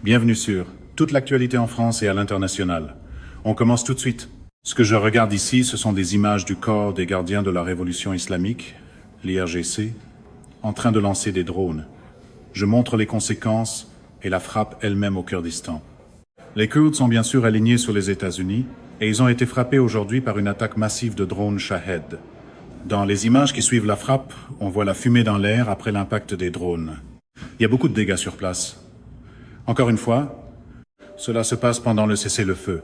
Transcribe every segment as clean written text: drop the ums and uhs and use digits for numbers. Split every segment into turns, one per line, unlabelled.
Bienvenue sur toute l'actualité en France et à l'international. On commence tout de suite. Ce que je regarde ici, ce sont des images du corps des gardiens de la révolution islamique, l'IRGC, en train de lancer des drones. Je montre les conséquences et la frappe elle-même au Kurdistan. Les Kurdes sont bien sûr alignés sur les États-Unis et ils ont été frappés aujourd'hui par une attaque massive de drones Shahed. Dans les images qui suivent la frappe, on voit la fumée dans l'air après l'impact des drones. Il y a beaucoup de dégâts sur place. Encore une fois, cela se passe pendant le cessez-le-feu.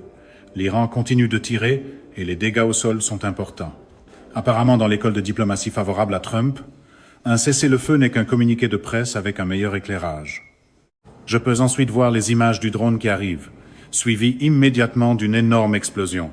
L'Iran continue de tirer et les dégâts au sol sont importants. Apparemment, dans l'école de diplomatie favorable à Trump, un cessez-le-feu n'est qu'un communiqué de presse avec un meilleur éclairage. Je peux ensuite voir les images du drone qui arrive, suivi immédiatement d'une énorme explosion.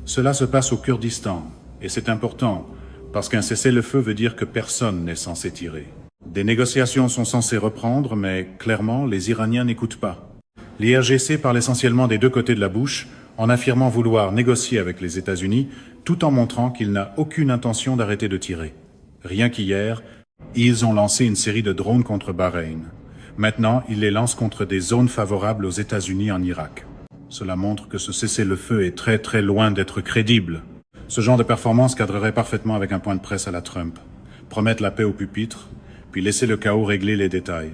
Cela se passe au Kurdistan, et c'est important, parce qu'un cessez-le-feu veut dire que personne n'est censé tirer. Des négociations sont censées reprendre, mais clairement, les Iraniens n'écoutent pas. L'IRGC parle essentiellement des deux côtés de la bouche, en affirmant vouloir négocier avec les États-Unis, tout en montrant qu'il n'a aucune intention d'arrêter de tirer. Rien qu'hier, ils ont lancé une série de drones contre Bahreïn. Maintenant, ils les lancent contre des zones favorables aux États-Unis en Irak. Cela montre que ce cessez-le-feu est très très loin d'être crédible. Ce genre de performance cadrerait parfaitement avec un point de presse à la Trump. Promettre la paix au pupitre, puis laisser le chaos régler les détails.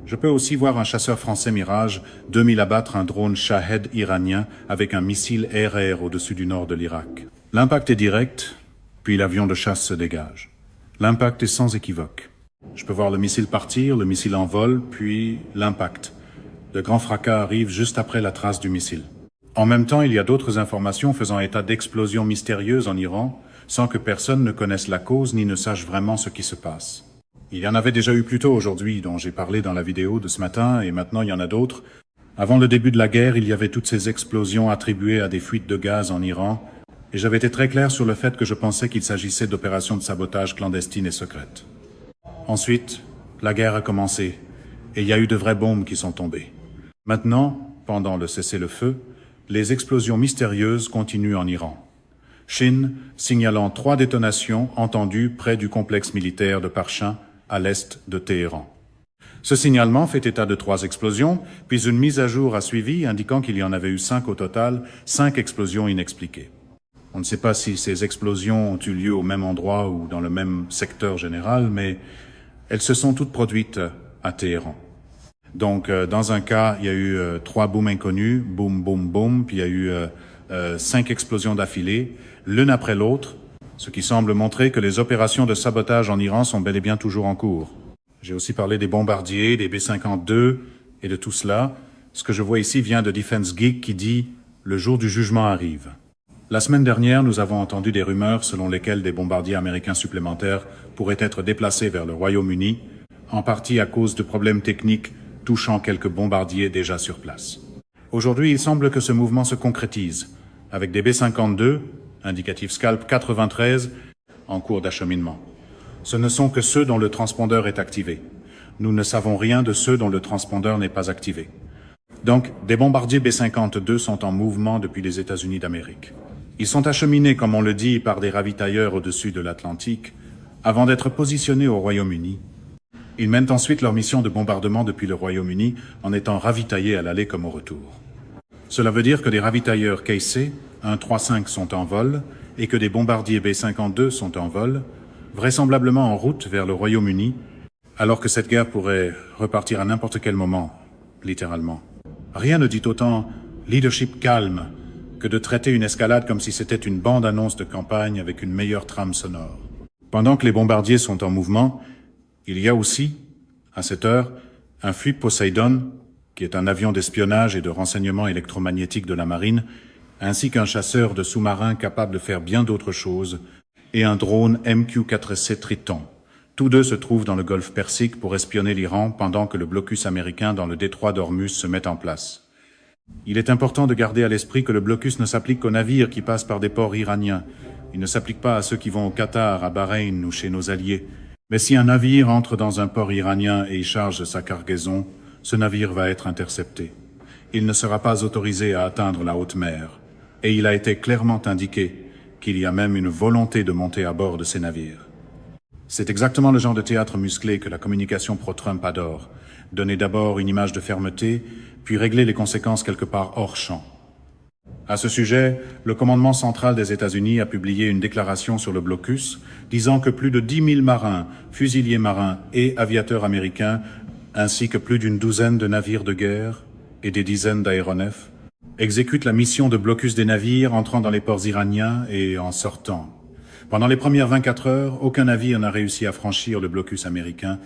Je peux aussi voir un chasseur français Mirage 2000 abattre un drone Shahed iranien avec un missile air-air au-dessus du nord de l'Irak. L'impact est direct, puis l'avion de chasse se dégage. L'impact est sans équivoque. Je peux voir le missile partir, le missile en vol, puis l'impact. De grands fracas arrivent juste après la trace du missile. En même temps, il y a d'autres informations faisant état d'explosions mystérieuses en Iran, sans que personne ne connaisse la cause ni ne sache vraiment ce qui se passe. Il y en avait déjà eu plus tôt aujourd'hui, dont j'ai parlé dans la vidéo de ce matin, et maintenant il y en a d'autres. Avant le début de la guerre, il y avait toutes ces explosions attribuées à des fuites de gaz en Iran, et j'avais été très clair sur le fait que je pensais qu'il s'agissait d'opérations de sabotage clandestines et secrètes. Ensuite, la guerre a commencé, et il y a eu de vraies bombes qui sont tombées. Maintenant, pendant le cessez-le-feu, les explosions mystérieuses continuent en Iran. Chine signalant 3 détonations entendues près du complexe militaire de Parchin, à l'est de Téhéran. Ce signalement fait état de 3 explosions, puis une mise à jour a suivi indiquant qu'il y en avait eu 5 au total, 5 explosions inexpliquées. On ne sait pas si ces explosions ont eu lieu au même endroit ou dans le même secteur général, mais elles se sont toutes produites à Téhéran. Donc, dans un cas, il y a eu 3 booms inconnus, boum, boum, boum, puis il y a eu 5 explosions d'affilée, l'une après l'autre, ce qui semble montrer que les opérations de sabotage en Iran sont bel et bien toujours en cours. J'ai aussi parlé des bombardiers, des B-52 et de tout cela. Ce que je vois ici vient de Defense Geek qui dit « Le jour du jugement arrive ». La semaine dernière, nous avons entendu des rumeurs selon lesquelles des bombardiers américains supplémentaires pourraient être déplacés vers le Royaume-Uni, en partie à cause de problèmes techniques touchant quelques bombardiers déjà sur place. Aujourd'hui, il semble que ce mouvement se concrétise, avec des B-52, indicatif Scalp 93, en cours d'acheminement. Ce ne sont que ceux dont le transpondeur est activé. Nous ne savons rien de ceux dont le transpondeur n'est pas activé. Donc, des bombardiers B-52 sont en mouvement depuis les États-Unis d'Amérique. Ils sont acheminés, comme on le dit, par des ravitailleurs au-dessus de l'Atlantique, avant d'être positionnés au Royaume-Uni. Ils mènent ensuite leur mission de bombardement depuis le Royaume-Uni en étant ravitaillés à l'aller comme au retour. Cela veut dire que des ravitailleurs KC 135 sont en vol et que des bombardiers B-52 sont en vol, vraisemblablement en route vers le Royaume-Uni, alors que cette guerre pourrait repartir à n'importe quel moment, littéralement. Rien ne dit autant leadership calme que de traiter une escalade comme si c'était une bande-annonce de campagne avec une meilleure trame sonore. Pendant que les bombardiers sont en mouvement, il y a aussi, à cette heure, un Fleet Poseidon, qui est un avion d'espionnage et de renseignement électromagnétique de la marine, ainsi qu'un chasseur de sous-marins capable de faire bien d'autres choses, et un drone MQ-4C Triton. Tous deux se trouvent dans le golfe Persique pour espionner l'Iran pendant que le blocus américain dans le détroit d'Ormuz se met en place. Il est important de garder à l'esprit que le blocus ne s'applique qu'aux navires qui passent par des ports iraniens. Il ne s'applique pas à ceux qui vont au Qatar, à Bahreïn ou chez nos alliés. Mais si un navire entre dans un port iranien et y charge sa cargaison, ce navire va être intercepté. Il ne sera pas autorisé à atteindre la haute mer. Et il a été clairement indiqué qu'il y a même une volonté de monter à bord de ces navires. C'est exactement le genre de théâtre musclé que la communication pro-Trump adore. Donner d'abord une image de fermeté, puis régler les conséquences quelque part hors champ. À ce sujet, le commandement central des États-Unis a publié une déclaration sur le blocus disant que plus de 10 000 marins, fusiliers marins et aviateurs américains, ainsi que plus d'une douzaine de navires de guerre et des dizaines d'aéronefs, exécutent la mission de blocus des navires entrant dans les ports iraniens et en sortant. Pendant les premières 24 heures, aucun navire n'a réussi à franchir le blocus américain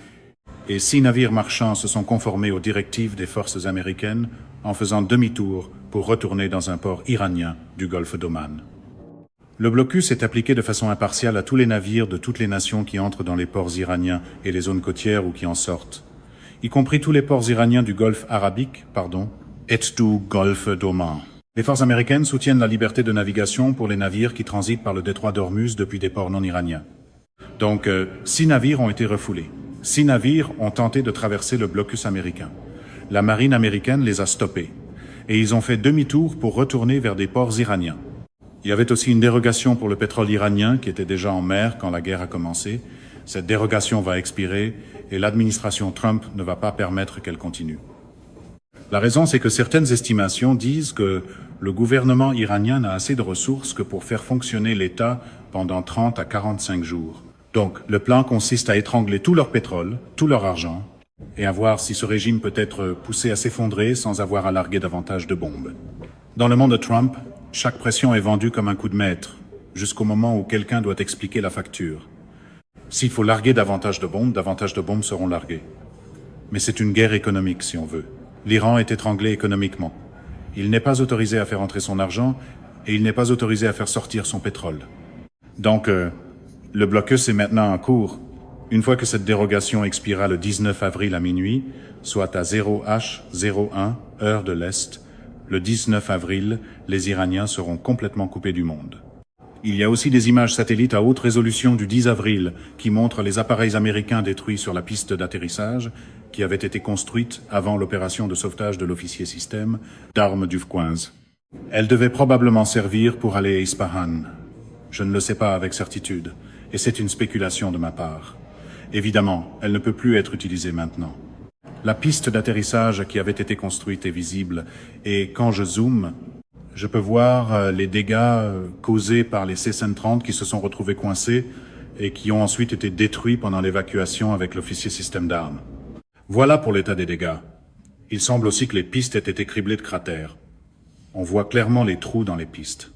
et 6 navires marchands se sont conformés aux directives des forces américaines en faisant demi-tour pour retourner dans un port iranien du golfe d'Oman. Le blocus est appliqué de façon impartiale à tous les navires de toutes les nations qui entrent dans les ports iraniens et les zones côtières ou qui en sortent, y compris tous les ports iraniens du golfe arabique, et du golfe d'Oman. Les forces américaines soutiennent la liberté de navigation pour les navires qui transitent par le détroit d'Ormuz depuis des ports non iraniens. Donc, 6 navires ont été refoulés. 6 navires ont tenté de traverser le blocus américain. La marine américaine les a stoppés. Et ils ont fait demi-tour pour retourner vers des ports iraniens. Il y avait aussi une dérogation pour le pétrole iranien qui était déjà en mer quand la guerre a commencé. Cette dérogation va expirer et l'administration Trump ne va pas permettre qu'elle continue. La raison, c'est que certaines estimations disent que le gouvernement iranien n'a assez de ressources que pour faire fonctionner l'État pendant 30 à 45 jours. Donc, le plan consiste à étrangler tout leur pétrole, tout leur argent, et à voir si ce régime peut être poussé à s'effondrer sans avoir à larguer davantage de bombes. Dans le monde de Trump, chaque pression est vendue comme un coup de maître, jusqu'au moment où quelqu'un doit expliquer la facture. S'il faut larguer davantage de bombes seront larguées. Mais c'est une guerre économique, si on veut. L'Iran est étranglé économiquement. Il n'est pas autorisé à faire entrer son argent et il n'est pas autorisé à faire sortir son pétrole. Donc, le blocus est maintenant en cours. Une fois que cette dérogation expirera le 19 avril à minuit, soit à 0h01, heure de l'Est, le 19 avril, les Iraniens seront complètement coupés du monde. Il y a aussi des images satellites à haute résolution du 10 avril qui montrent les appareils américains détruits sur la piste d'atterrissage qui avait été construite avant l'opération de sauvetage de l'officier système d'armes d'Ufquinze. Elle devait probablement servir pour aller à Ispahan. Je ne le sais pas avec certitude, et c'est une spéculation de ma part. Évidemment, elle ne peut plus être utilisée maintenant. La piste d'atterrissage qui avait été construite est visible, et quand je zoome, je peux voir les dégâts causés par les C-130 qui se sont retrouvés coincés et qui ont ensuite été détruits pendant l'évacuation avec l'officier système d'armes. Voilà pour l'état des dégâts. Il semble aussi que les pistes aient été criblées de cratères. On voit clairement les trous dans les pistes.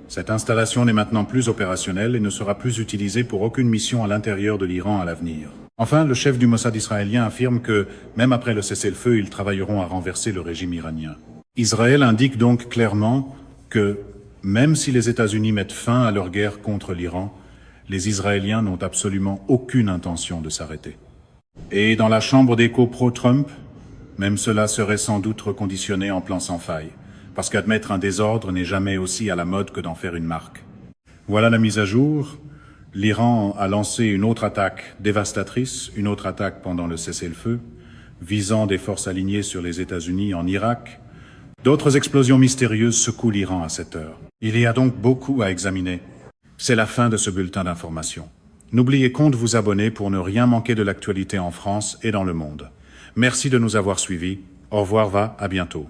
Cette installation n'est maintenant plus opérationnelle et ne sera plus utilisée pour aucune mission à l'intérieur de l'Iran à l'avenir. Enfin, le chef du Mossad israélien affirme que, même après le cessez-le-feu, ils travailleront à renverser le régime iranien. Israël indique donc clairement que, même si les États-Unis mettent fin à leur guerre contre l'Iran, les Israéliens n'ont absolument aucune intention de s'arrêter. Et dans la chambre d'écho pro-Trump, même cela serait sans doute reconditionné en plan sans faille, parce qu'admettre un désordre n'est jamais aussi à la mode que d'en faire une marque. Voilà la mise à jour. L'Iran a lancé une autre attaque dévastatrice, une autre attaque pendant le cessez-le-feu, visant des forces alignées sur les États-Unis en Irak. D'autres explosions mystérieuses secouent l'Iran à cette heure. Il y a donc beaucoup à examiner. C'est la fin de ce bulletin d'information. N'oubliez pas de vous abonner pour ne rien manquer de l'actualité en France et dans le monde. Merci de nous avoir suivis. Au revoir, à bientôt.